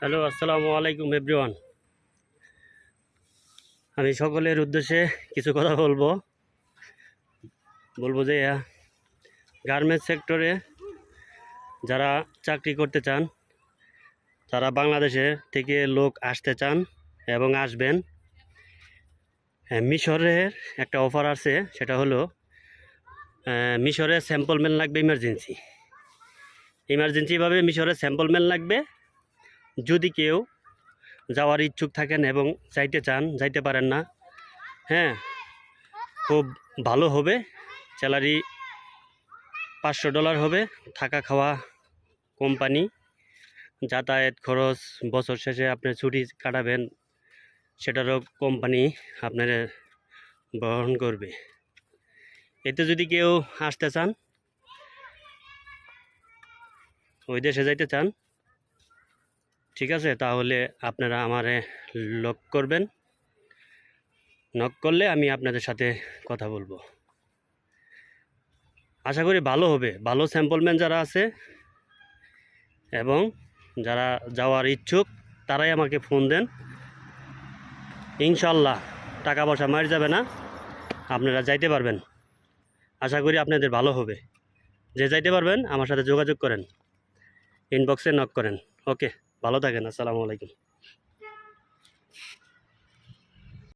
Hello, আসসালামু আলাইকুম everyone. আমি সকলের উদ্দেশ্যে কিছু কথা বলবো যে গার্মেন্টস সেক্টরে যারা চাকরি করতে চান, তারা বাংলাদেশে থেকে লোক আসতে চান এবং আসবেন। মিশরের একটা অফার আছে, সেটা হলো মিশরে স্যাম্পল ম্যান লাগবে। ইমার্জেন্সিভাবে মিশরে স্যাম্পল ম্যান লাগবে। যদি কেউ যাওয়ার ইচ্ছুক থাকেন এবং যাইতে পারেন না, হ্যাঁ, খুব ভালো হবে। স্যালারি $500 হবে, থাকা খাওয়া কোম্পানি, যাতায়াত খরচ, বছর শেষে আপনি ছুটি কাটাবেন সেটারও কোম্পানি আপনার বহন করবে। এতে যদি কেউ আসতে চান, ওই দেশে যাইতে চান, ঠিক আছে, তাহলে আপনারা আমারে নক করলে আমি আপনাদের সাথে কথা বলবো। আশা করি ভালো হবে। ভালো স্যাম্পলম্যান যারা আছে এবং যারা যাওয়ার ইচ্ছুক, তারাই আমাকে ফোন দেন। ইনশাল্লাহ টাকা পয়সা মার যাবে না, আপনারা যাইতে পারবেন। আশা করি আপনাদের ভালো হবে। যে যাইতে পারবেন আমার সাথে যোগাযোগ করেন, ইনবক্সে নক করেন। ওকে, ভালো থাকেন। আসসালামু আলাইকুম।